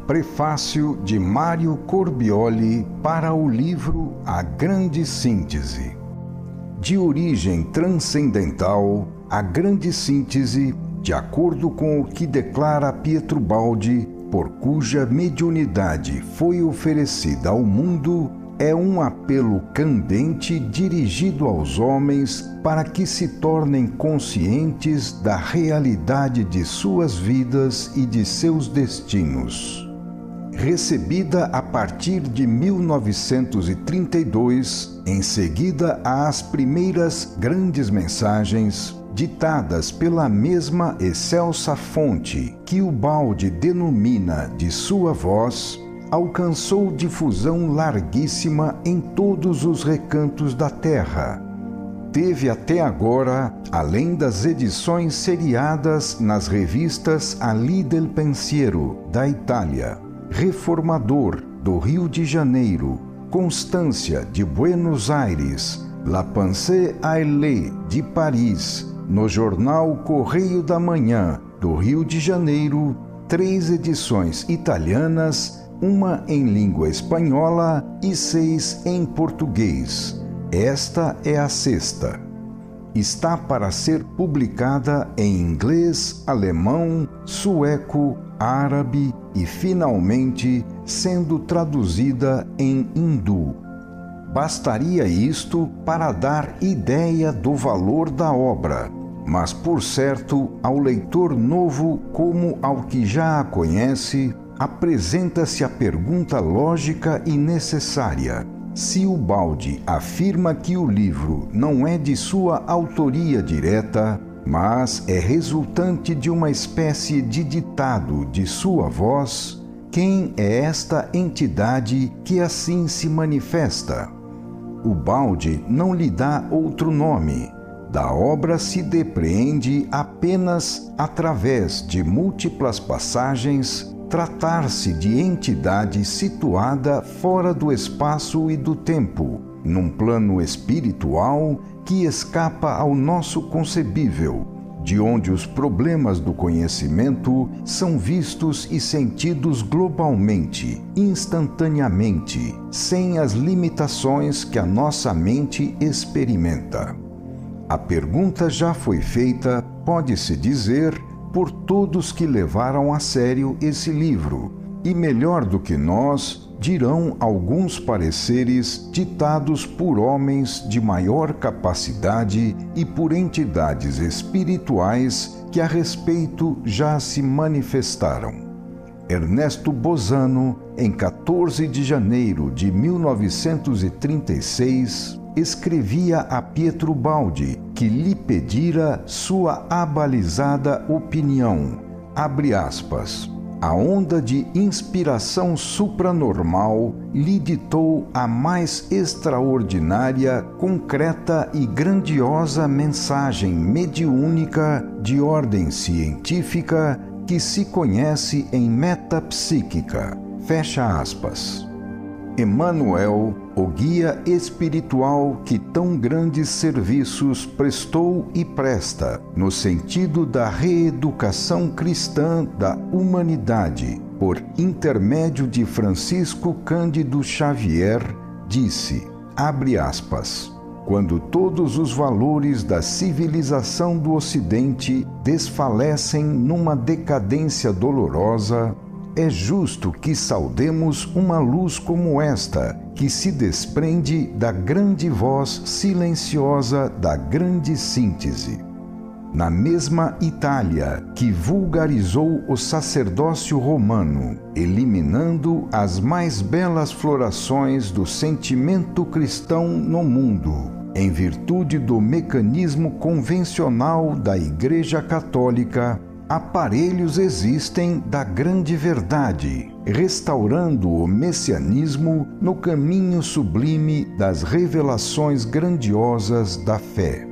Prefácio de Mário Corbioli para o livro A Grande Síntese. De origem transcendental, a Grande Síntese, de acordo com o que declara Pietro Baldi, por cuja mediunidade foi oferecida ao mundo, é um apelo candente dirigido aos homens para que se tornem conscientes da realidade de suas vidas e de seus destinos. Recebida a partir de 1932, em seguida às primeiras grandes mensagens, ditadas pela mesma excelsa fonte que o Baldi denomina de sua voz, alcançou difusão larguíssima em todos os recantos da terra. Teve até agora, além das edições seriadas nas revistas Ali del Pensiero, da Itália, Reformador, do Rio de Janeiro, Constância, de Buenos Aires, La Pensée Ailée, de Paris, no jornal Correio da Manhã, do Rio de Janeiro, 3 edições italianas, uma em língua espanhola e 6 em português. Esta é a 6ª. Está para ser publicada em inglês, alemão, sueco, árabe e, finalmente, sendo traduzida em hindu. Bastaria isto para dar ideia do valor da obra, mas, por certo, ao leitor novo como ao que já a conhece, apresenta-se a pergunta lógica e necessária: se o Baldi afirma que o livro não é de sua autoria direta, mas é resultante de uma espécie de ditado de sua voz, quem é esta entidade que assim se manifesta? O Baldi não lhe dá outro nome. Da obra se depreende apenas, através de múltiplas passagens, tratar-se de entidade situada fora do espaço e do tempo, num plano espiritual que escapa ao nosso concebível, de onde os problemas do conhecimento são vistos e sentidos globalmente, instantaneamente, sem as limitações que a nossa mente experimenta. A pergunta já foi feita, pode-se dizer, por todos que levaram a sério esse livro, e melhor do que nós, dirão alguns pareceres ditados por homens de maior capacidade e por entidades espirituais que a respeito já se manifestaram. Ernesto Bozano, em 14 de janeiro de 1936, escrevia a Pietro Baldi que lhe pedira sua abalizada opinião, abre aspas, a onda de inspiração supranormal lhe ditou a mais extraordinária, concreta e grandiosa mensagem mediúnica de ordem científica que se conhece em metapsíquica, fecha aspas. Emmanuel, o guia espiritual que tão grandes serviços prestou e presta, no sentido da reeducação cristã da humanidade, por intermédio de Francisco Cândido Xavier, disse, abre aspas, quando todos os valores da civilização do Ocidente desfalecem numa decadência dolorosa, é justo que saudemos uma luz como esta, que se desprende da grande voz silenciosa da Grande Síntese. Na mesma Itália, que vulgarizou o sacerdócio romano, eliminando as mais belas florações do sentimento cristão no mundo, em virtude do mecanismo convencional da Igreja Católica, aparelhos existem da grande verdade, restaurando o messianismo no caminho sublime das revelações grandiosas da fé.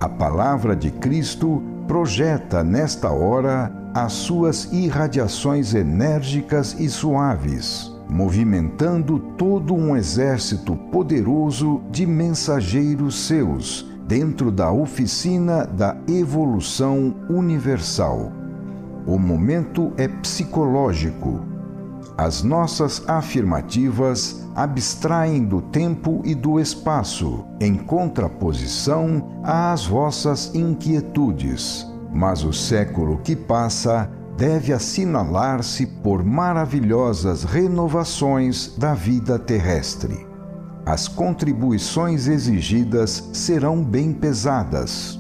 A palavra de Cristo projeta nesta hora as suas irradiações enérgicas e suaves, movimentando todo um exército poderoso de mensageiros seus, dentro da oficina da evolução universal. O momento é psicológico. As nossas afirmativas abstraem do tempo e do espaço, em contraposição às vossas inquietudes. Mas o século que passa deve assinalar-se por maravilhosas renovações da vida terrestre. As contribuições exigidas serão bem pesadas.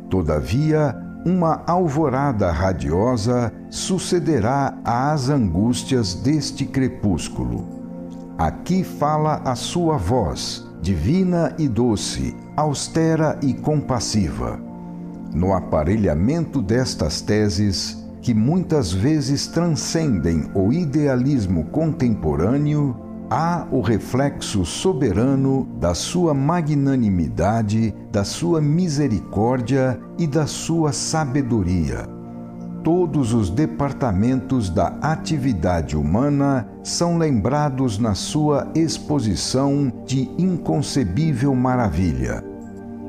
Todavia, uma alvorada radiosa sucederá às angústias deste crepúsculo. Aqui fala a sua voz, divina e doce, austera e compassiva. No aparelhamento destas teses, que muitas vezes transcendem o idealismo contemporâneo, há o reflexo soberano da sua magnanimidade, da sua misericórdia e da sua sabedoria. Todos os departamentos da atividade humana são lembrados na sua exposição de inconcebível maravilha.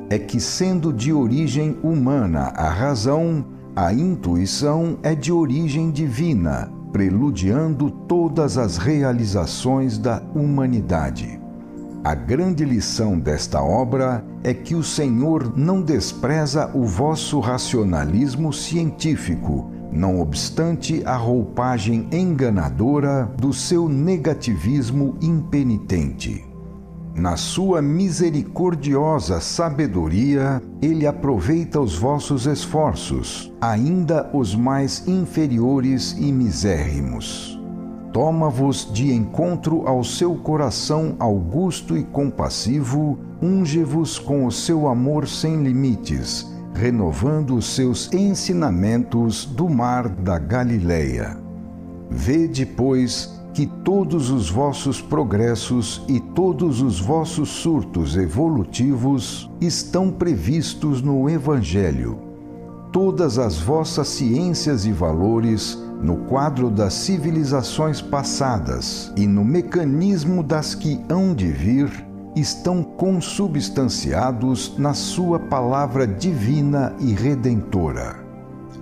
É que, sendo de origem humana a razão, a intuição é de origem divina, preludiando todas as realizações da humanidade. A grande lição desta obra é que o Senhor não despreza o vosso racionalismo científico, não obstante a roupagem enganadora do seu negativismo impenitente. Na sua misericordiosa sabedoria, Ele aproveita os vossos esforços, ainda os mais inferiores e misérrimos. Toma-vos de encontro ao seu coração augusto e compassivo, unge-vos com o seu amor sem limites, renovando os seus ensinamentos do mar da Galileia. Vede, pois, que todos os vossos progressos e todos os vossos surtos evolutivos estão previstos no Evangelho. Todas as vossas ciências e valores, no quadro das civilizações passadas e no mecanismo das que hão de vir, estão consubstanciados na sua palavra divina e redentora.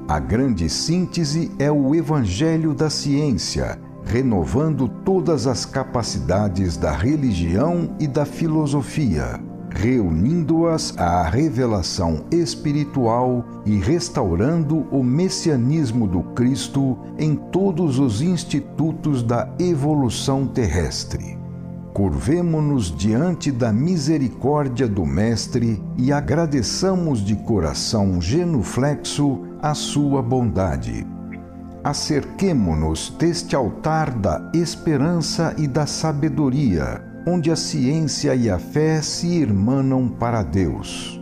A grande síntese é o Evangelho da ciência, renovando todas as capacidades da religião e da filosofia, reunindo-as à revelação espiritual e restaurando o messianismo do Cristo em todos os institutos da evolução terrestre. Curvemo-nos diante da misericórdia do Mestre e agradeçamos de coração genuflexo a sua bondade. Acerquemo-nos deste altar da esperança e da sabedoria, onde a ciência e a fé se irmanam para Deus.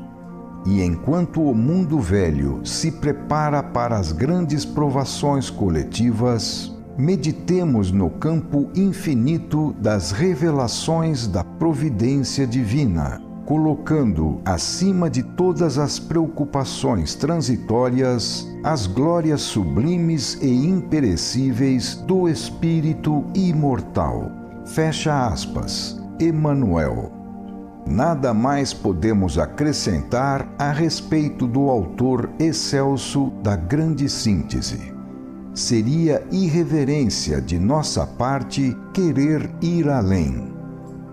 E enquanto o mundo velho se prepara para as grandes provações coletivas, meditemos no campo infinito das revelações da providência divina, colocando acima de todas as preocupações transitórias as glórias sublimes e imperecíveis do Espírito imortal. Fecha aspas. Emmanuel. Nada mais podemos acrescentar a respeito do autor excelso da grande síntese. Seria irreverência de nossa parte querer ir além.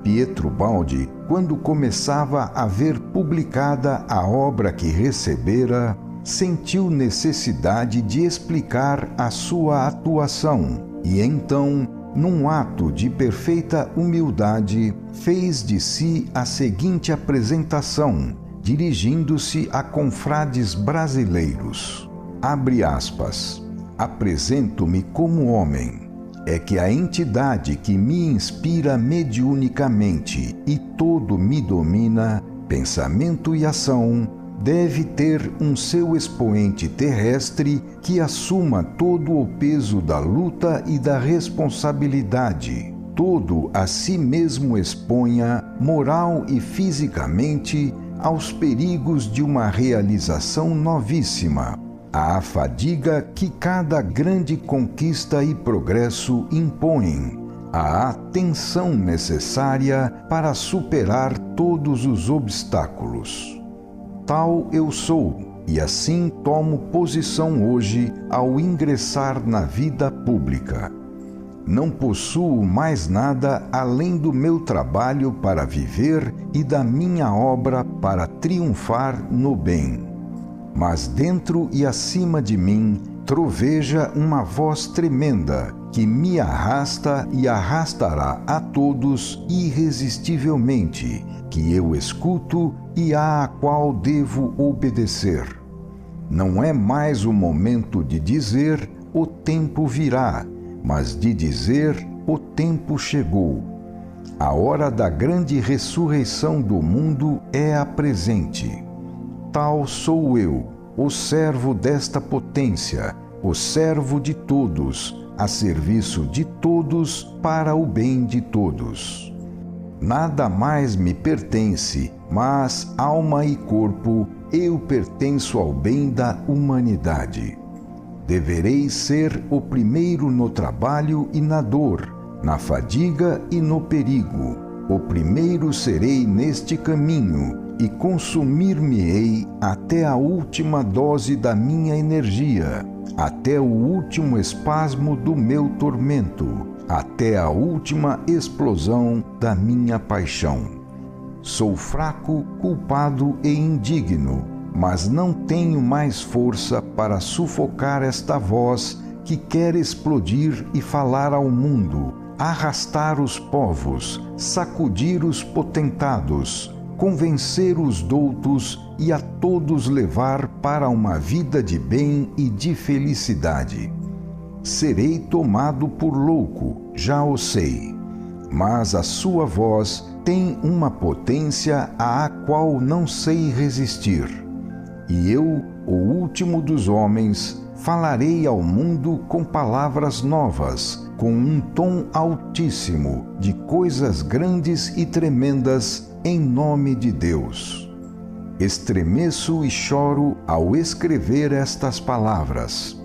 Pietro Baldi, quando começava a ver publicada a obra que recebera, sentiu necessidade de explicar a sua atuação e então, num ato de perfeita humildade, fez de si a seguinte apresentação, dirigindo-se a confrades brasileiros. Abre aspas. Apresento-me como homem. É que a entidade que me inspira mediunicamente e todo me domina, pensamento e ação, deve ter um seu expoente terrestre que assuma todo o peso da luta e da responsabilidade, todo a si mesmo exponha, moral e fisicamente, aos perigos de uma realização novíssima, à fadiga que cada grande conquista e progresso impõem, à atenção necessária para superar todos os obstáculos. Tal eu sou, e assim tomo posição hoje ao ingressar na vida pública. Não possuo mais nada além do meu trabalho para viver e da minha obra para triunfar no bem. Mas dentro e acima de mim troveja uma voz tremenda que me arrasta e arrastará a todos irresistivelmente, que eu escuto e à qual devo obedecer. Não é mais o momento de dizer o tempo virá, mas de dizer o tempo chegou. A hora da grande ressurreição do mundo é a presente. Tal sou eu, o servo desta potência, o servo de todos, a serviço de todos, para o bem de todos. Nada mais me pertence, mas alma e corpo, eu pertenço ao bem da humanidade. Deverei ser o primeiro no trabalho e na dor, na fadiga e no perigo. O primeiro serei neste caminho e consumir-me-ei até a última dose da minha energia, até o último espasmo do meu tormento, até a última explosão da minha paixão. Sou fraco, culpado e indigno, mas não tenho mais força para sufocar esta voz que quer explodir e falar ao mundo, arrastar os povos, sacudir os potentados, convencer os doutos e a todos levar para uma vida de bem e de felicidade. Serei tomado por louco, já o sei, mas a sua voz tem uma potência à qual não sei resistir. E eu, o último dos homens, falarei ao mundo com palavras novas, com um tom altíssimo, de coisas grandes e tremendas, em nome de Deus. Estremeço e choro ao escrever estas palavras.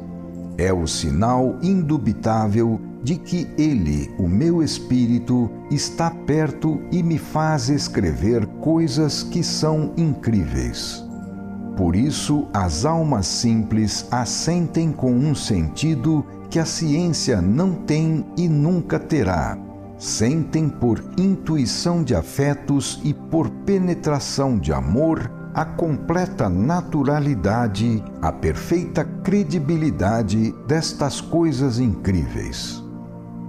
É o sinal indubitável de que Ele, o meu Espírito, está perto e me faz escrever coisas que são incríveis. Por isso, as almas simples assentem com um sentido que a ciência não tem e nunca terá. Sentem por intuição de afetos e por penetração de amor a completa naturalidade, a perfeita credibilidade destas coisas incríveis.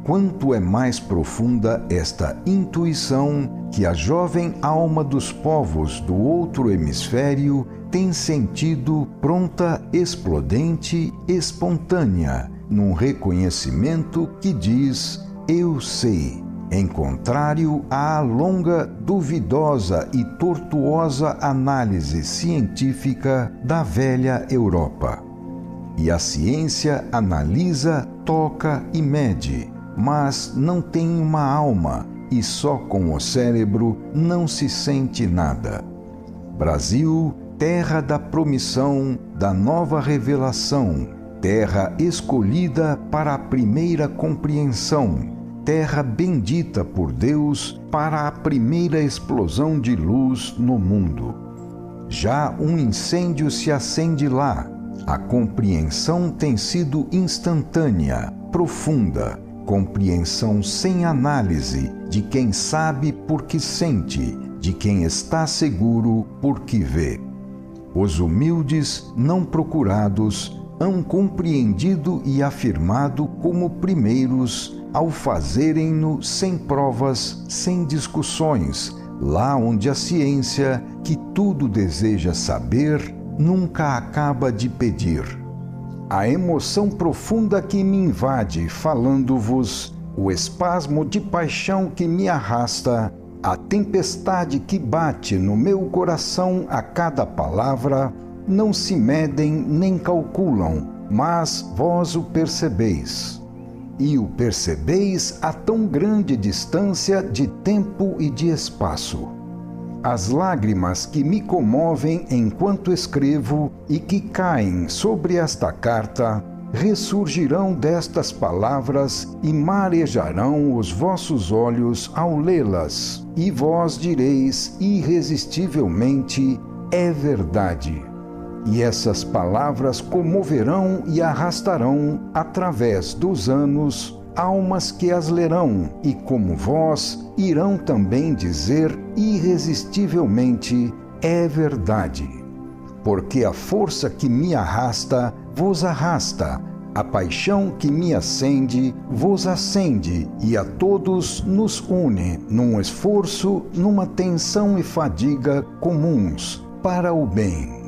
Quanto é mais profunda esta intuição que a jovem alma dos povos do outro hemisfério tem sentido pronta, explodente, espontânea, num reconhecimento que diz: eu sei, em contrário à longa, duvidosa e tortuosa análise científica da velha Europa. E a ciência analisa, toca e mede, mas não tem uma alma, e só com o cérebro não se sente nada. Brasil, terra da promissão, da nova revelação, terra escolhida para a primeira compreensão, terra bendita por Deus para a primeira explosão de luz no mundo. Já um incêndio se acende lá. A compreensão tem sido instantânea, profunda, compreensão sem análise de quem sabe porque sente, de quem está seguro porque vê. Os humildes, não procurados, hão compreendido e afirmado como primeiros ao fazerem-no sem provas, sem discussões, lá onde a ciência, que tudo deseja saber, nunca acaba de pedir. A emoção profunda que me invade falando-vos, o espasmo de paixão que me arrasta, a tempestade que bate no meu coração a cada palavra, não se medem nem calculam, mas vós o percebeis. E o percebeis a tão grande distância de tempo e de espaço. As lágrimas que me comovem enquanto escrevo e que caem sobre esta carta ressurgirão destas palavras e marejarão os vossos olhos ao lê-las, e vós direis irresistivelmente: é verdade. E essas palavras comoverão e arrastarão, através dos anos, almas que as lerão, e como vós, irão também dizer irresistivelmente: é verdade. Porque a força que me arrasta, vos arrasta, a paixão que me acende, vos acende, e a todos nos une, num esforço, numa tensão e fadiga comuns, para o bem.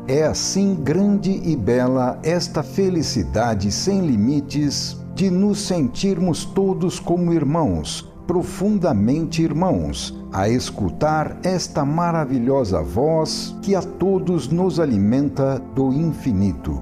É assim grande e bela esta felicidade sem limites de nos sentirmos todos como irmãos, profundamente irmãos, a escutar esta maravilhosa voz que a todos nos alimenta do infinito.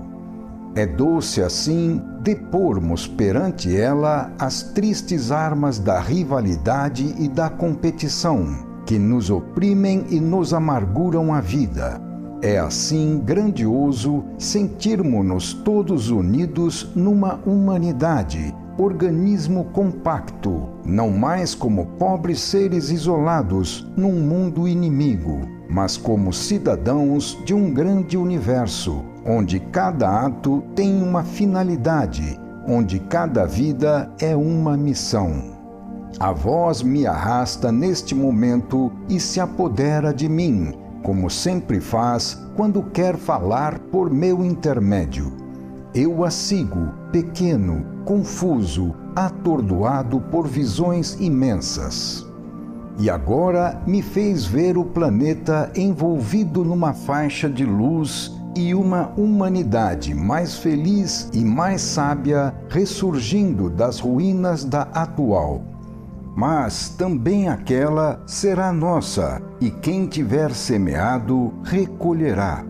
É doce assim depormos perante ela as tristes armas da rivalidade e da competição, que nos oprimem e nos amarguram a vida. É assim grandioso sentirmos-nos todos unidos numa humanidade, organismo compacto, não mais como pobres seres isolados num mundo inimigo, mas como cidadãos de um grande universo, onde cada ato tem uma finalidade, onde cada vida é uma missão. A voz me arrasta neste momento e se apodera de mim, como sempre faz quando quer falar por meu intermédio. Eu a sigo, pequeno, confuso, atordoado por visões imensas. E agora me fez ver o planeta envolvido numa faixa de luz e uma humanidade mais feliz e mais sábia ressurgindo das ruínas da atual. Mas também aquela será nossa, e quem tiver semeado, recolherá.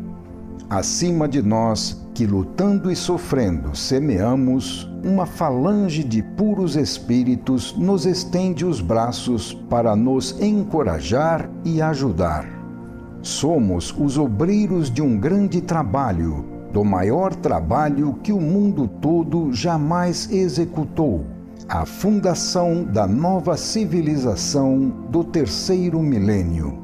Acima de nós, que lutando e sofrendo semeamos, uma falange de puros espíritos nos estende os braços para nos encorajar e ajudar. Somos os obreiros de um grande trabalho, do maior trabalho que o mundo todo jamais executou, a fundação da nova civilização do terceiro milênio.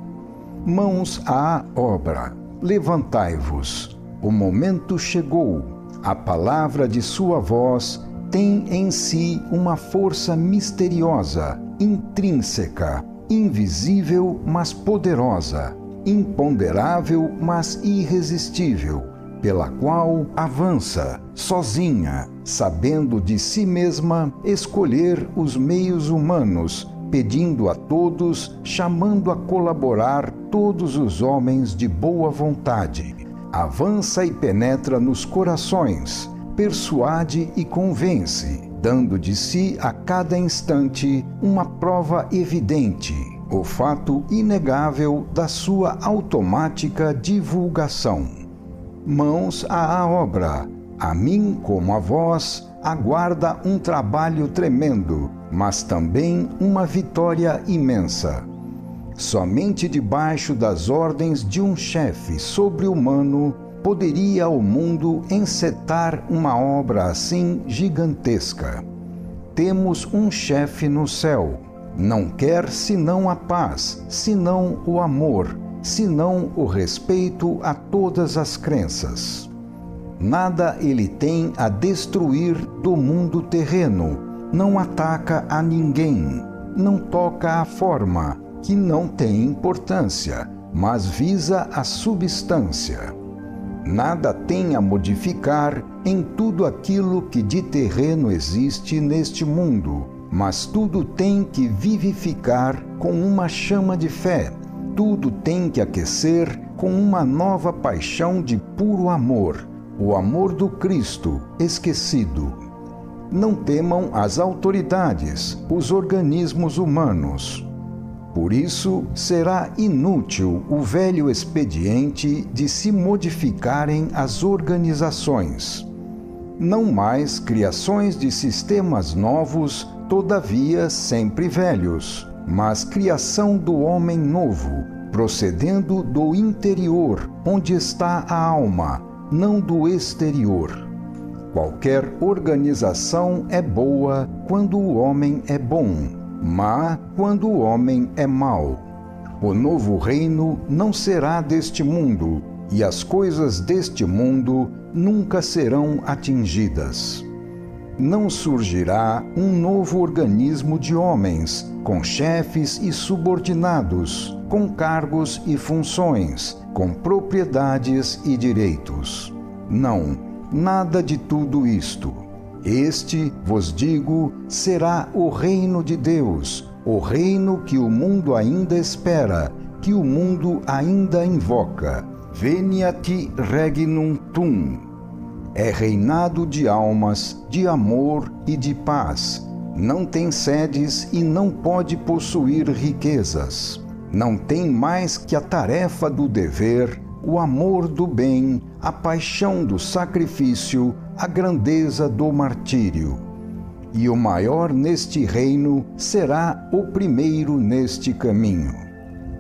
Mãos à obra, levantai-vos. O momento chegou. A palavra de sua voz tem em si uma força misteriosa, intrínseca, invisível, mas poderosa, imponderável, mas irresistível, pela qual avança, sozinha, sabendo de si mesma escolher os meios humanos, pedindo a todos, chamando a colaborar todos os homens de boa vontade. Avança e penetra nos corações, persuade e convence, dando de si a cada instante uma prova evidente, o fato inegável da sua automática divulgação. Mãos à obra, a mim como a vós, aguarda um trabalho tremendo, mas também uma vitória imensa. Somente debaixo das ordens de um chefe sobre-humano poderia o mundo encetar uma obra assim gigantesca. Temos um chefe no céu. Não quer senão a paz, senão o amor, senão o respeito a todas as crenças. Nada ele tem a destruir do mundo terreno, não ataca a ninguém, não toca a forma, que não tem importância, mas visa a substância. Nada tem a modificar em tudo aquilo que de terreno existe neste mundo, mas tudo tem que vivificar com uma chama de fé, tudo tem que aquecer com uma nova paixão de puro amor, o amor do Cristo esquecido. Não temam as autoridades, os organismos humanos. Por isso, será inútil o velho expediente de se modificarem as organizações. Não mais criações de sistemas novos, todavia sempre velhos, mas criação do homem novo, procedendo do interior, onde está a alma, não do exterior. Qualquer organização é boa quando o homem é bom, má quando o homem é mau. O novo reino não será deste mundo, e as coisas deste mundo nunca serão atingidas. não surgirá um novo organismo de homens, com chefes e subordinados, com cargos e funções, com propriedades e direitos. Não, nada de tudo isto. Este, vos digo, será o reino de Deus, o reino que o mundo ainda espera, que o mundo ainda invoca. Veniat regnum tuum. É reinado de almas, de amor e de paz. Não tem sedes e não pode possuir riquezas. Não tem mais que a tarefa do dever, o amor do bem, a paixão do sacrifício, a grandeza do martírio. E o maior neste reino será o primeiro neste caminho.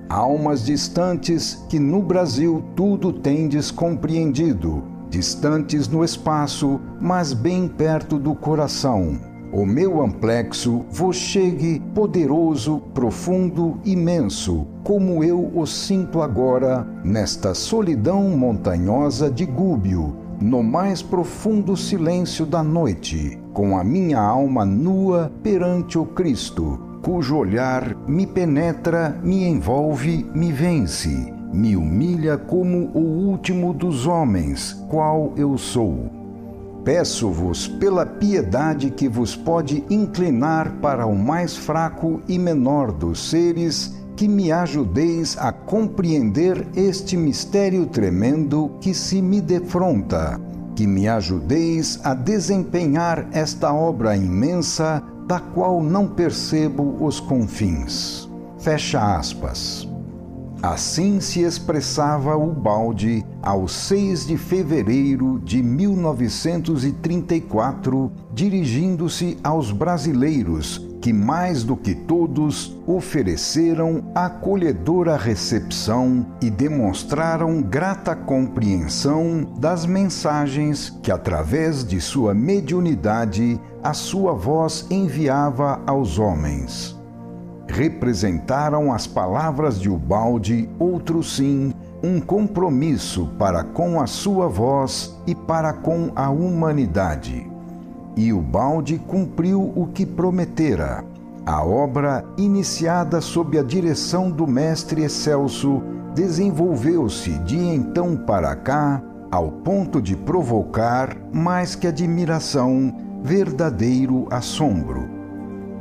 Almas distantes que no Brasil tudo tendes compreendido, distantes no espaço, mas bem perto do coração. O meu amplexo vos chegue poderoso, profundo, imenso, como eu o sinto agora, nesta solidão montanhosa de Gúbio, no mais profundo silêncio da noite, com a minha alma nua perante o Cristo, cujo olhar me penetra, me envolve, me vence, me humilha como o último dos homens, qual eu sou. Peço-vos, pela piedade que vos pode inclinar para o mais fraco e menor dos seres, que me ajudeis a compreender este mistério tremendo que se me defronta, que me ajudeis a desempenhar esta obra imensa, da qual não percebo os confins. Fecha aspas. Assim se expressava Ubaldi ao 6 de fevereiro de 1934, dirigindo-se aos brasileiros que, mais do que todos, ofereceram acolhedora recepção e demonstraram grata compreensão das mensagens que, através de sua mediunidade, a sua voz enviava aos homens. Representaram as palavras de Ubaldi, outro sim, um compromisso para com a sua voz e para com a humanidade. E Ubaldi cumpriu o que prometera. A obra, iniciada sob a direção do mestre excelso, desenvolveu-se de então para cá, ao ponto de provocar, mais que admiração, verdadeiro assombro.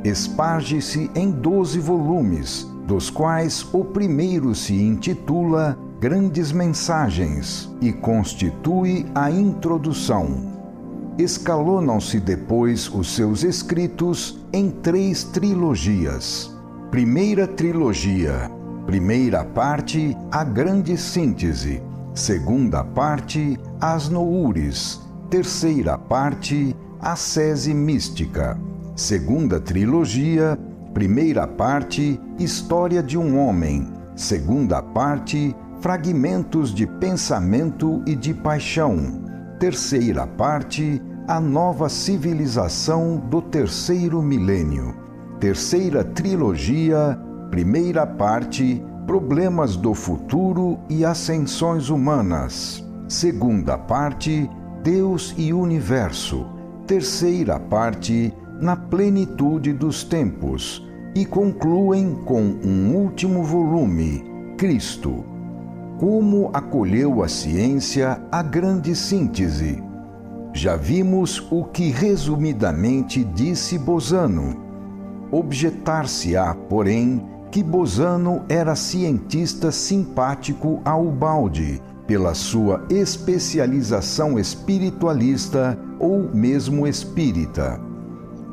Esparge-se em 12 volumes, dos quais o primeiro se intitula Grandes Mensagens e constitui a introdução. Escalonam-se depois os seus escritos em 3 trilogias. Primeira trilogia. Primeira parte, a Grande Síntese. Segunda parte, as Noures. Terceira parte, a Sese Mística. Segunda trilogia, primeira parte, História de um Homem. Segunda parte, Fragmentos de Pensamento e de Paixão. Terceira parte, A Nova Civilização do Terceiro Milênio. Terceira trilogia, primeira parte, Problemas do Futuro e Ascensões Humanas. Segunda parte, Deus e Universo. Terceira parte, Na Plenitude dos Tempos, e concluem com um último volume, Cristo. Como acolheu a ciência a Grande Síntese? Já vimos o que resumidamente disse Bosano. Objetar-se-á, porém, que Bosano era cientista simpático a Ubaldi, pela sua especialização espiritualista ou mesmo espírita.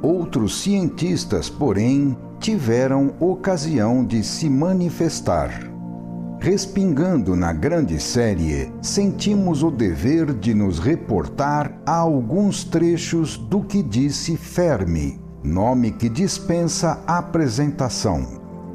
Outros cientistas, porém, tiveram ocasião de se manifestar. Respingando na grande série, sentimos o dever de nos reportar a alguns trechos do que disse Fermi, nome que dispensa apresentação.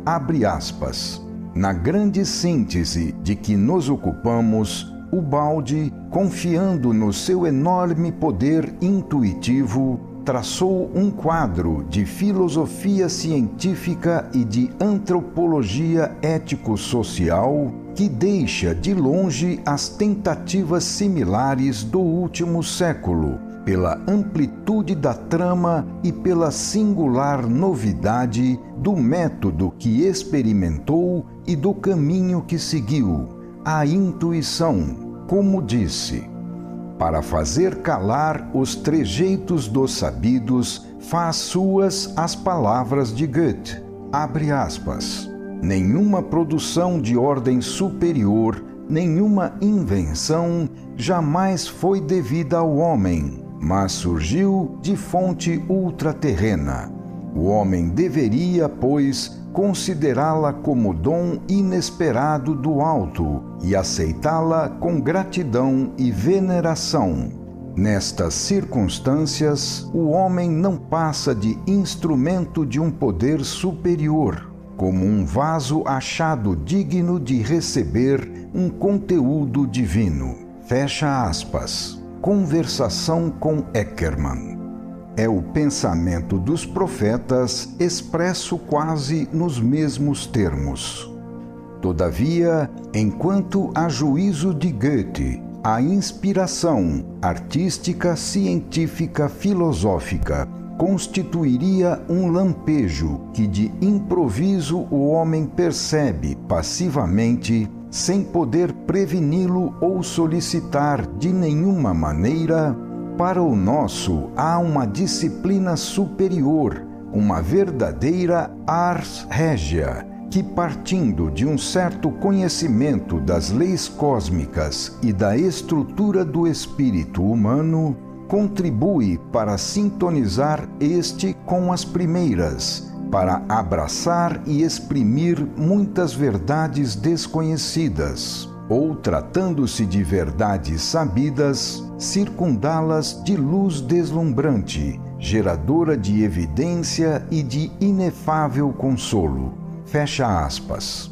Abre aspas. Na grande síntese de que nos ocupamos, Ubaldi, confiando no seu enorme poder intuitivo, traçou um quadro de filosofia científica e de antropologia ético-social que deixa de longe as tentativas similares do último século, pela amplitude da trama e pela singular novidade do método que experimentou e do caminho que seguiu, a intuição, como disse: para fazer calar os trejeitos dos sabidos, faz suas as palavras de Goethe, abre aspas. Nenhuma produção de ordem superior, nenhuma invenção jamais foi devida ao homem, mas surgiu de fonte ultraterrena. O homem deveria, pois, considerá-la como dom inesperado do alto e aceitá-la com gratidão e veneração. Nestas circunstâncias, o homem não passa de instrumento de um poder superior, como um vaso achado digno de receber um conteúdo divino. Fecha aspas. Conversação com Eckermann. É o pensamento dos profetas expresso quase nos mesmos termos. Todavia, enquanto a juízo de Goethe, a inspiração artística, científica, filosófica constituiria um lampejo que de improviso o homem percebe passivamente, sem poder preveni-lo ou solicitar de nenhuma maneira, para o nosso há uma disciplina superior, uma verdadeira ars regia, que partindo de um certo conhecimento das leis cósmicas e da estrutura do espírito humano, contribui para sintonizar este com as primeiras, para abraçar e exprimir muitas verdades desconhecidas, ou, tratando-se de verdades sabidas, circundá-las de luz deslumbrante, geradora de evidência e de inefável consolo. Fecha aspas.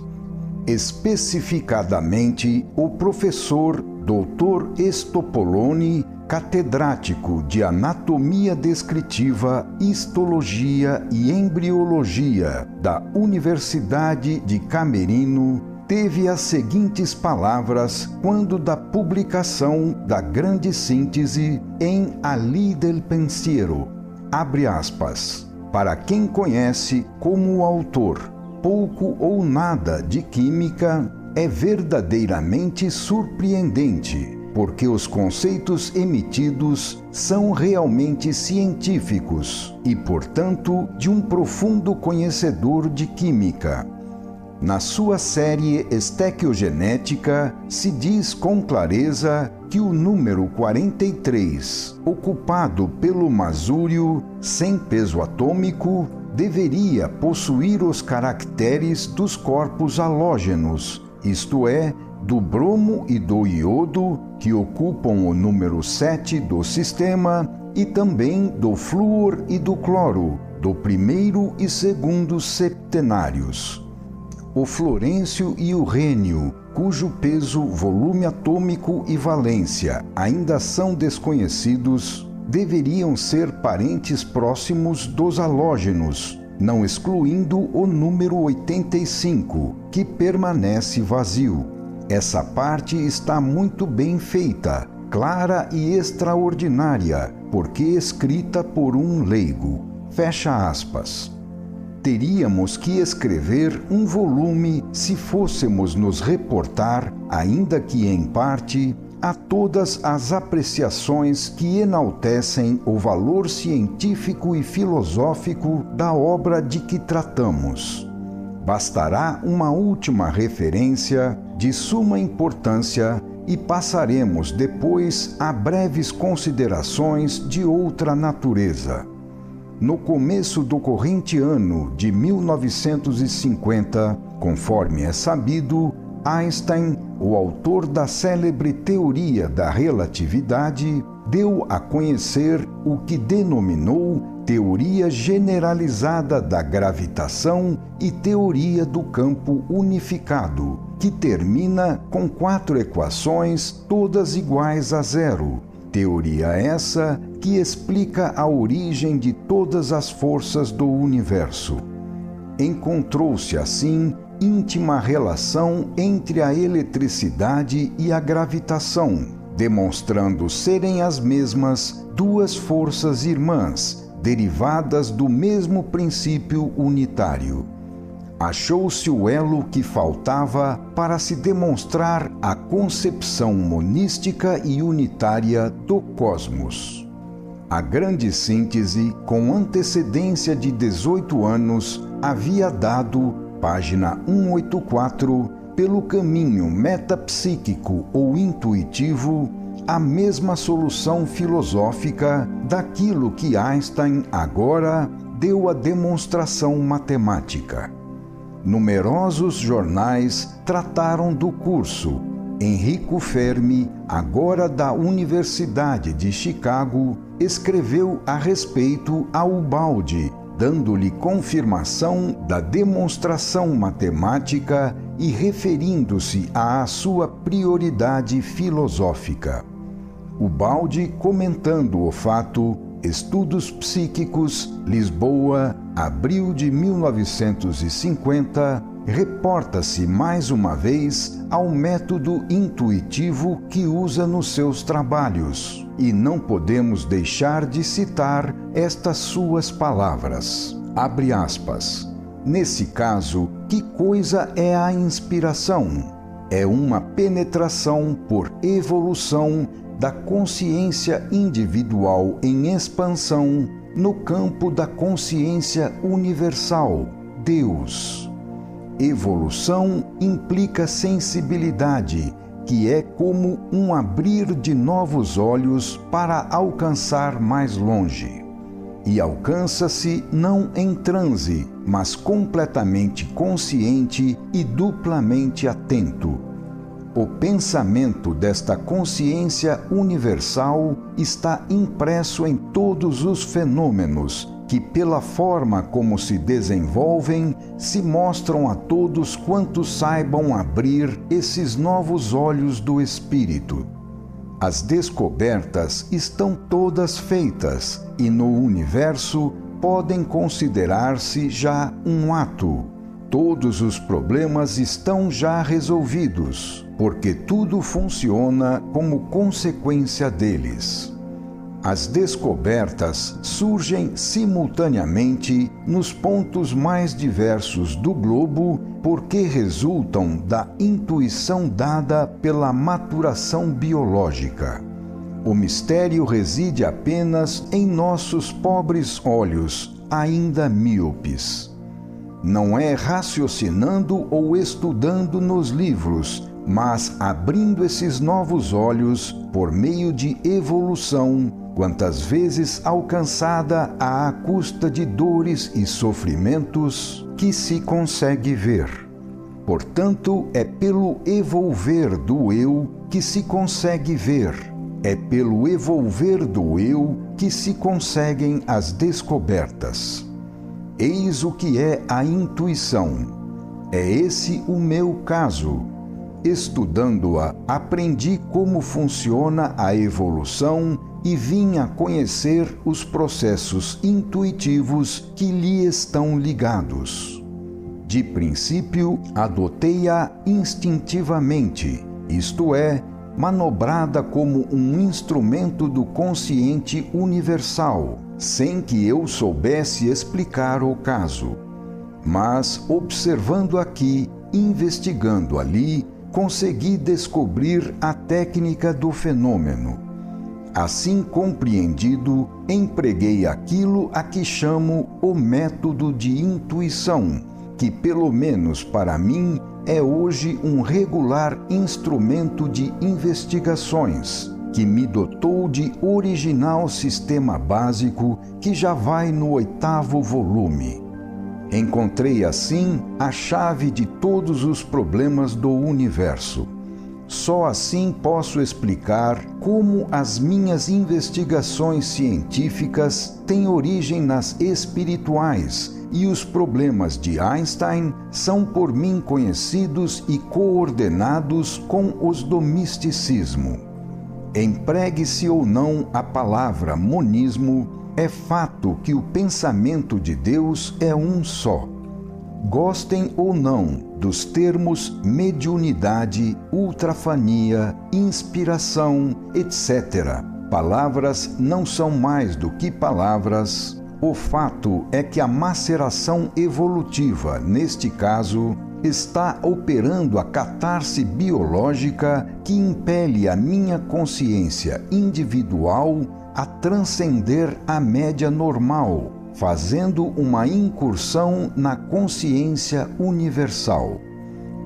Especificadamente, o professor Dr. Stopoloni, catedrático de Anatomia Descritiva, Histologia e Embriologia da Universidade de Camerino, teve as seguintes palavras quando da publicação da grande síntese em A Lei del Pensiero, abre aspas, para quem conhece como autor pouco ou nada de química, é verdadeiramente surpreendente, porque os conceitos emitidos são realmente científicos e, portanto, de um profundo conhecedor de química. Na sua série Estequiogenética, se diz com clareza que o número 43, ocupado pelo masúrio, sem peso atômico, deveria possuir os caracteres dos corpos halógenos, isto é, do bromo e do iodo, que ocupam o número 7 do sistema, e também do flúor e do cloro, do primeiro e segundo septenários. O florêncio e o rênio, cujo peso, volume atômico e valência ainda são desconhecidos, deveriam ser parentes próximos dos halógenos, não excluindo o número 85, que permanece vazio. Essa parte está muito bem feita, clara e extraordinária, porque escrita por um leigo. Fecha aspas. Teríamos que escrever um volume se fôssemos nos reportar, ainda que em parte, a todas as apreciações que enaltecem o valor científico e filosófico da obra de que tratamos. Bastará uma última referência de suma importância e passaremos depois a breves considerações de outra natureza. No começo do corrente ano de 1950, conforme é sabido, Einstein, o autor da célebre teoria da relatividade, deu a conhecer o que denominou Teoria Generalizada da Gravitação e Teoria do Campo Unificado, que termina com 4 equações todas iguais a zero. Teoria essa que explica a origem de todas as forças do universo. Encontrou-se assim íntima relação entre a eletricidade e a gravitação, demonstrando serem as mesmas duas forças irmãs, derivadas do mesmo princípio unitário. Achou-se o elo que faltava para se demonstrar a concepção monística e unitária do cosmos. A grande síntese, com antecedência de 18 anos, havia dado, página 184, pelo caminho metapsíquico ou intuitivo, a mesma solução filosófica daquilo que Einstein agora deu a demonstração matemática. Numerosos jornais trataram do curso. Enrico Fermi, agora da Universidade de Chicago, escreveu a respeito a Ubaldi, dando-lhe confirmação da demonstração matemática e referindo-se à sua prioridade filosófica. Ubaldi, comentando o fato, Estudos Psíquicos, Lisboa, abril de 1950, reporta-se mais uma vez ao método intuitivo que usa nos seus trabalhos, e não podemos deixar de citar estas suas palavras. Abre aspas. Nesse caso, que coisa é a inspiração? É uma penetração por evolução da consciência individual em expansão no campo da consciência universal, Deus. Evolução implica sensibilidade, que é como um abrir de novos olhos para alcançar mais longe. E alcança-se não em transe, mas completamente consciente e duplamente atento. O pensamento desta consciência universal está impresso em todos os fenômenos, que pela forma como se desenvolvem, se mostram a todos quantos saibam abrir esses novos olhos do espírito. As descobertas estão todas feitas e no universo podem considerar-se já um ato. Todos os problemas estão já resolvidos, porque tudo funciona como consequência deles. As descobertas surgem simultaneamente nos pontos mais diversos do globo porque resultam da intuição dada pela maturação biológica. O mistério reside apenas em nossos pobres olhos, ainda míopes. Não é raciocinando ou estudando nos livros, mas abrindo esses novos olhos por meio de evolução, quantas vezes alcançada à custa de dores e sofrimentos, que se consegue ver. Portanto, é pelo evolver do eu que se consegue ver. É pelo evolver do eu que se conseguem as descobertas. Eis o que é a intuição. É esse o meu caso. Estudando-a, aprendi como funciona a evolução e vim a conhecer os processos intuitivos que lhe estão ligados. De princípio, adotei-a instintivamente, isto é, manobrada como um instrumento do consciente universal, sem que eu soubesse explicar o caso. Mas, observando aqui, investigando ali, consegui descobrir a técnica do fenômeno. Assim compreendido, empreguei aquilo a que chamo o método de intuição, que pelo menos para mim é hoje um regular instrumento de investigações, que me dotou de original sistema básico que já vai no 8º volume. Encontrei assim a chave de todos os problemas do universo. Só assim posso explicar como as minhas investigações científicas têm origem nas espirituais e os problemas de Einstein são por mim conhecidos e coordenados com os do misticismo. Empregue-se ou não a palavra monismo, é fato que o pensamento de Deus é um só. gostem ou não dos termos mediunidade, ultrafania, inspiração, etc. Palavras não são mais do que palavras. O fato é que a maceração evolutiva, neste caso, está operando a catarse biológica que impele a minha consciência individual a transcender a média normal, fazendo uma incursão na consciência universal.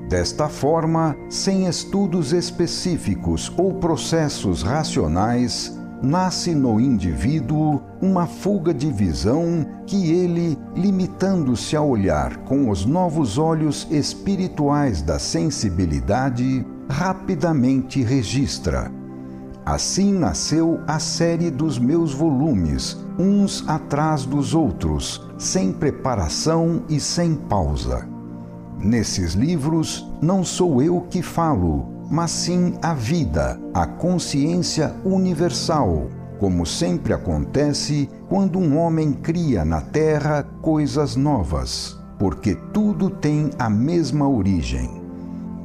Desta forma, sem estudos específicos ou processos racionais, nasce no indivíduo uma fuga de visão que ele, limitando-se a olhar com os novos olhos espirituais da sensibilidade, rapidamente registra. Assim nasceu a série dos meus volumes, uns atrás dos outros, sem preparação e sem pausa. Nesses livros, não sou eu que falo, mas sim a vida, a consciência universal, como sempre acontece quando um homem cria na Terra coisas novas, porque tudo tem a mesma origem.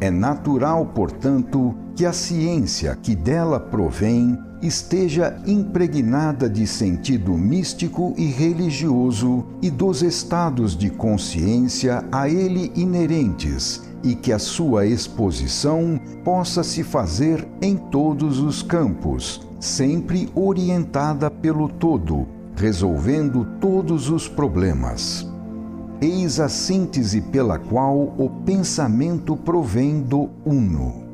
É natural, portanto, que a ciência que dela provém esteja impregnada de sentido místico e religioso e dos estados de consciência a ele inerentes, e que a sua exposição possa se fazer em todos os campos, sempre orientada pelo todo, resolvendo todos os problemas. Eis a síntese pela qual o pensamento provém do Uno.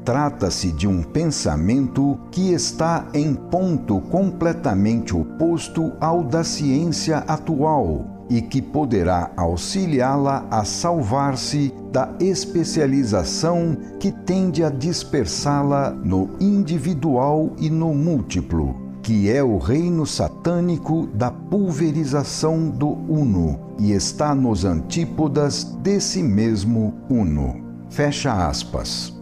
Trata-se de um pensamento que está em ponto completamente oposto ao da ciência atual e que poderá auxiliá-la a salvar-se da especialização que tende a dispersá-la no individual e no múltiplo, que é o reino satânico da pulverização do Uno e está nos antípodas desse mesmo Uno. Fecha aspas.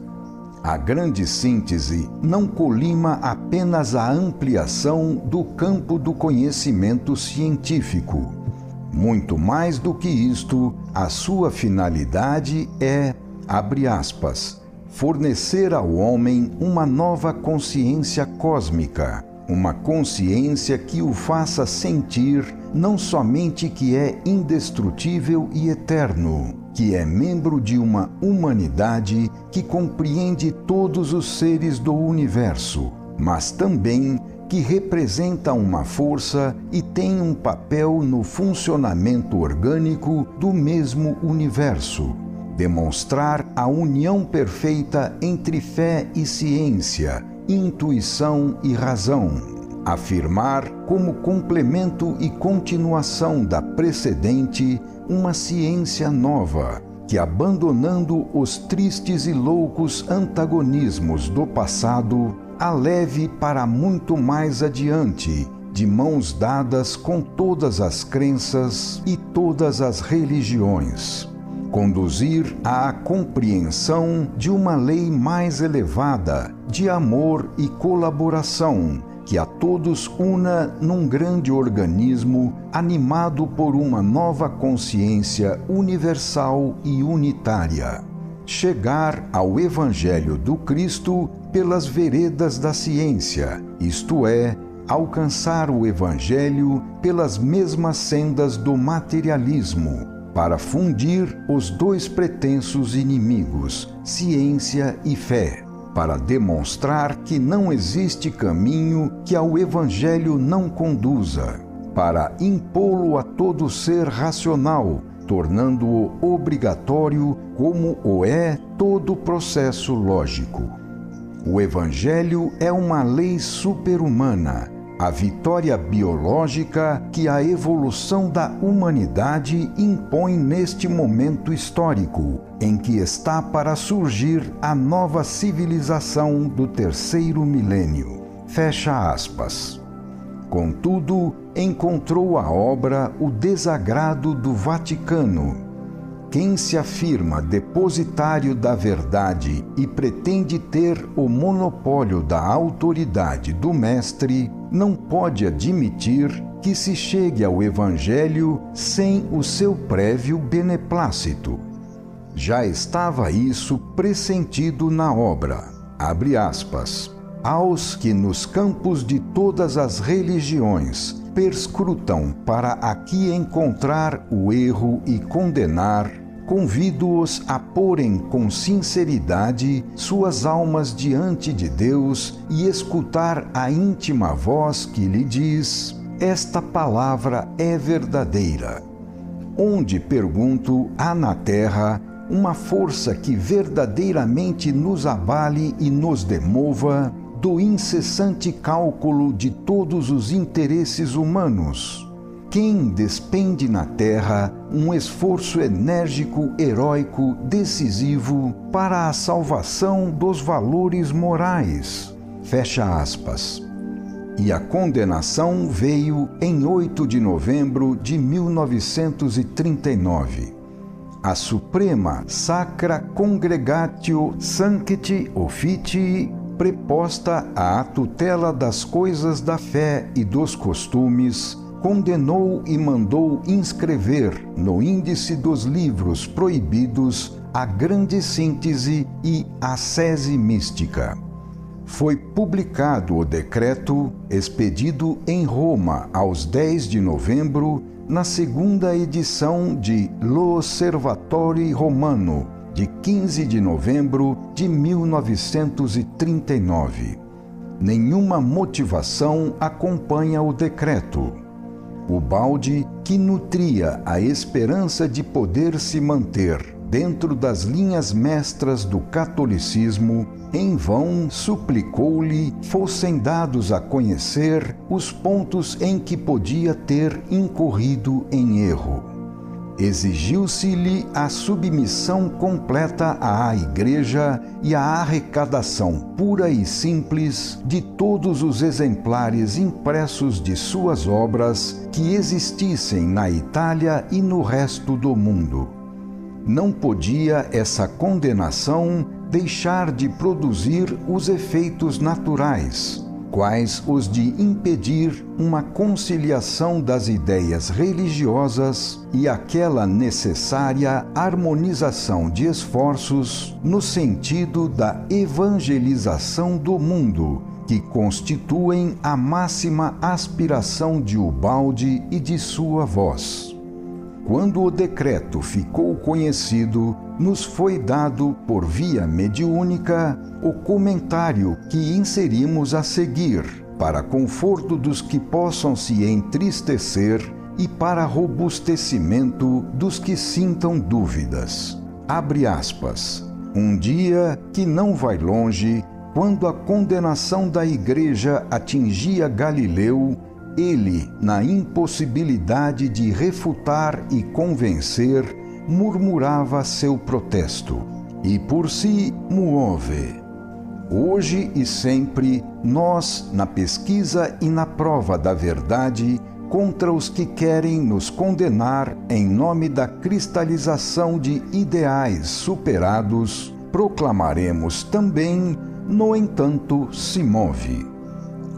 A grande síntese não colima apenas a ampliação do campo do conhecimento científico. Muito mais do que isto, a sua finalidade é, abre aspas, fornecer ao homem uma nova consciência cósmica, uma consciência que o faça sentir não somente que é indestrutível e eterno, que é membro de uma humanidade que compreende todos os seres do universo, mas também que representa uma força e tem um papel no funcionamento orgânico do mesmo universo. Demonstrar a união perfeita entre fé e ciência, intuição e razão. Afirmar como complemento e continuação da precedente uma ciência nova, que abandonando os tristes e loucos antagonismos do passado, a leve para muito mais adiante, de mãos dadas com todas as crenças e todas as religiões. Conduzir à compreensão de uma lei mais elevada, de amor e colaboração, que a todos una num grande organismo animado por uma nova consciência universal e unitária. Chegar ao Evangelho do Cristo pelas veredas da ciência, isto é, alcançar o Evangelho pelas mesmas sendas do materialismo, para fundir os dois pretensos inimigos, ciência e fé, para demonstrar que não existe caminho que ao Evangelho não conduza, para impô-lo a todo ser racional, tornando-o obrigatório como o é todo processo lógico. O Evangelho é uma lei super-humana, a vitória biológica que a evolução da humanidade impõe neste momento histórico, em que está para surgir a nova civilização do terceiro milênio. Fecha aspas. Contudo, encontrou a obra o desagrado do Vaticano. Quem se afirma depositário da verdade e pretende ter o monopólio da autoridade do Mestre, não pode admitir que se chegue ao Evangelho sem o seu prévio beneplácito. Já estava isso pressentido na obra, abre aspas, aos que nos campos de todas as religiões perscrutam para aqui encontrar o erro e condenar, convido-os a porem com sinceridade suas almas diante de Deus e escutar a íntima voz que lhe diz: esta palavra é verdadeira. Onde, pergunto, há na terra uma força que verdadeiramente nos abale e nos demova do incessante cálculo de todos os interesses humanos? Quem despende na terra um esforço enérgico, heróico, decisivo para a salvação dos valores morais? Fecha aspas. E a condenação veio em 8 de novembro de 1939. A Suprema Sacra Congregatio Sancti Officii, preposta à tutela das coisas da fé e dos costumes, condenou e mandou inscrever no índice dos livros proibidos a Grande Síntese e a Sese Mística. Foi publicado o decreto, expedido em Roma aos 10 de novembro, na segunda edição de L'Osservatore Romano, de 15 de novembro de 1939. Nenhuma motivação acompanha o decreto. Ubaldi, que nutria a esperança de poder se manter dentro das linhas mestras do catolicismo, em vão suplicou-lhe fossem dados a conhecer os pontos em que podia ter incorrido em erro. Exigiu-se-lhe a submissão completa à Igreja e a arrecadação pura e simples de todos os exemplares impressos de suas obras que existissem na Itália e no resto do mundo. Não podia essa condenação deixar de produzir os efeitos naturais, quais os de impedir uma conciliação das ideias religiosas e aquela necessária harmonização de esforços no sentido da evangelização do mundo, que constituem a máxima aspiração de Ubaldi e de sua voz. Quando o decreto ficou conhecido, nos foi dado, por via mediúnica, o comentário que inserimos a seguir, para conforto dos que possam se entristecer e para robustecimento dos que sintam dúvidas. Abre aspas. Um dia que não vai longe, quando a condenação da Igreja atingia Galileu, ele, na impossibilidade de refutar e convencer, murmurava seu protesto. E por si muove. Hoje e sempre, nós, na pesquisa e na prova da verdade, contra os que querem nos condenar em nome da cristalização de ideais superados, proclamaremos também, no entanto, se move.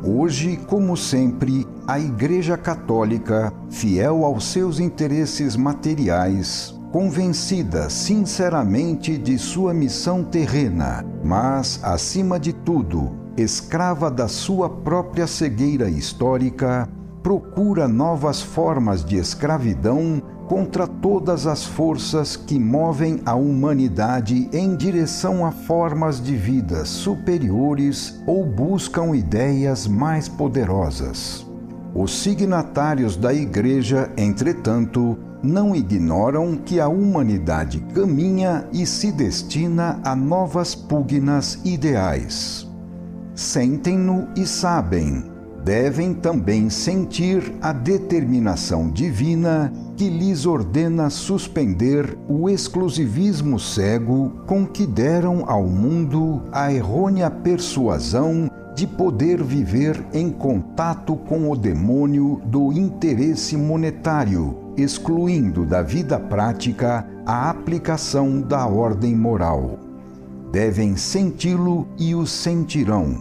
Hoje, como sempre, a Igreja Católica, fiel aos seus interesses materiais, convencida sinceramente de sua missão terrena, mas, acima de tudo, escrava da sua própria cegueira histórica, procura novas formas de escravidão contra todas as forças que movem a humanidade em direção a formas de vida superiores ou buscam ideias mais poderosas. Os signatários da Igreja, entretanto, não ignoram que a humanidade caminha e se destina a novas pugnas ideais. Sentem-no e sabem. Devem também sentir a determinação divina que lhes ordena suspender o exclusivismo cego com que deram ao mundo a errônea persuasão de poder viver em contato com o demônio do interesse monetário, excluindo da vida prática a aplicação da ordem moral. Devem senti-lo e o sentirão.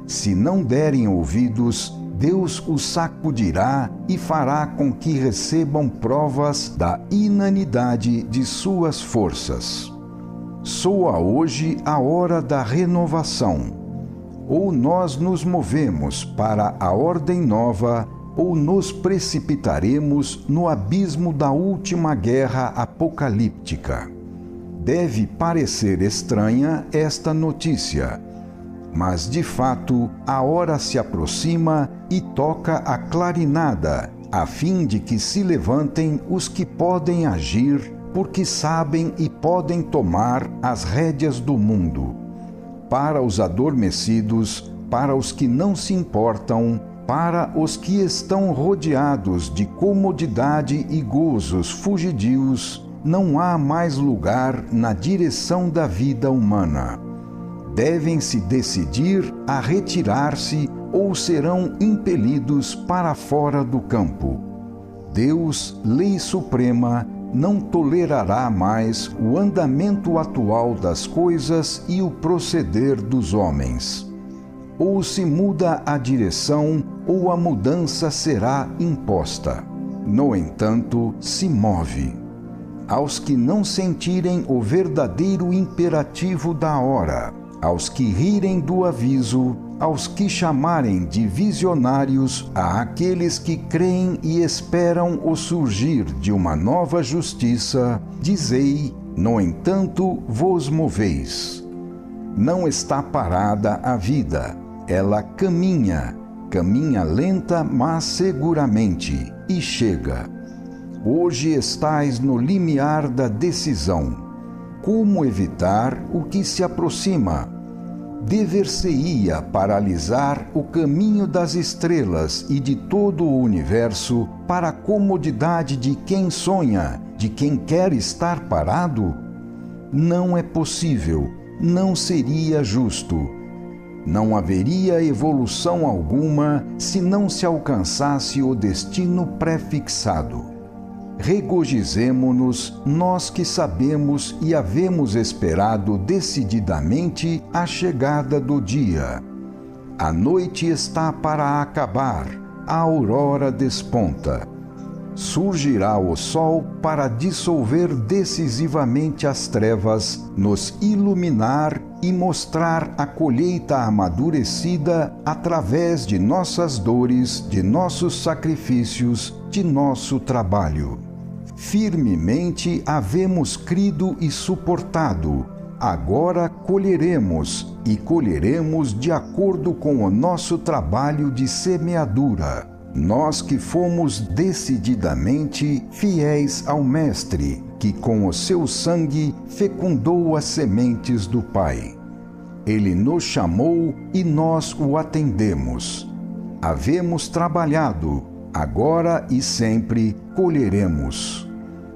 Se não derem ouvidos, Deus os sacudirá e fará com que recebam provas da inanidade de suas forças. Soa hoje a hora da renovação. Ou nós nos movemos para a ordem nova, ou nos precipitaremos no abismo da última guerra apocalíptica. Deve parecer estranha esta notícia, mas de fato a hora se aproxima e toca a clarinada, a fim de que se levantem os que podem agir, porque sabem e podem tomar as rédeas do mundo. Para os adormecidos, para os que não se importam, para os que estão rodeados de comodidade e gozos fugidios, não há mais lugar na direção da vida humana. Devem se decidir a retirar-se ou serão impelidos para fora do campo. Deus, Lei Suprema, não tolerará mais o andamento atual das coisas e o proceder dos homens. Ou se muda a direção, ou a mudança será imposta. No entanto, se move. Aos que não sentirem o verdadeiro imperativo da hora, aos que rirem do aviso, aos que chamarem de visionários, a aqueles que creem e esperam o surgir de uma nova justiça, dizei, no entanto, vos moveis. Não está parada a vida, ela caminha lenta, mas seguramente, e chega. Hoje estais no limiar da decisão. Como evitar o que se aproxima? Dever-se-ia paralisar o caminho das estrelas e de todo o universo para a comodidade de quem sonha, de quem quer estar parado? Não é possível, não seria justo. Não haveria evolução alguma se não se alcançasse o destino prefixado. Regozijemo-nos, nós que sabemos e havemos esperado decididamente a chegada do dia. A noite está para acabar, a aurora desponta. Surgirá o sol para dissolver decisivamente as trevas, nos iluminar e mostrar a colheita amadurecida através de nossas dores, de nossos sacrifícios, de nosso trabalho. Firmemente havemos crido e suportado. Agora colheremos, e colheremos de acordo com o nosso trabalho de semeadura. Nós que fomos decididamente fiéis ao Mestre, que com o seu sangue fecundou as sementes do Pai. Ele nos chamou e nós o atendemos. Havemos trabalhado, agora e sempre colheremos.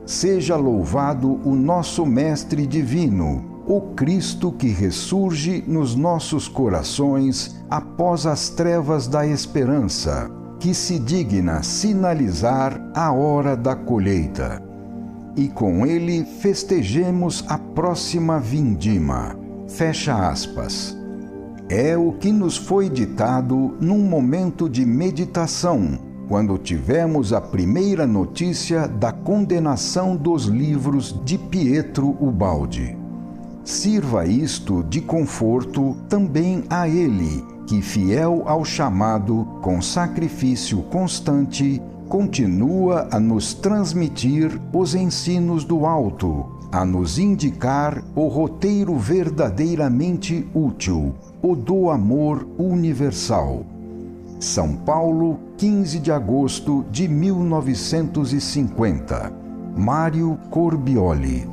Seja louvado o nosso Mestre Divino, o Cristo que ressurge nos nossos corações após as trevas da esperança, que se digna sinalizar a hora da colheita. E com ele festejemos a próxima vindima. Fecha aspas. É o que nos foi ditado num momento de meditação, quando tivemos a primeira notícia da condenação dos livros de Pietro Ubaldi. Sirva isto de conforto também a ele, que, fiel ao chamado, com sacrifício constante, continua a nos transmitir os ensinos do alto, a nos indicar o roteiro verdadeiramente útil, o do amor universal. São Paulo, 15 de agosto de 1950. Mário Corbioli.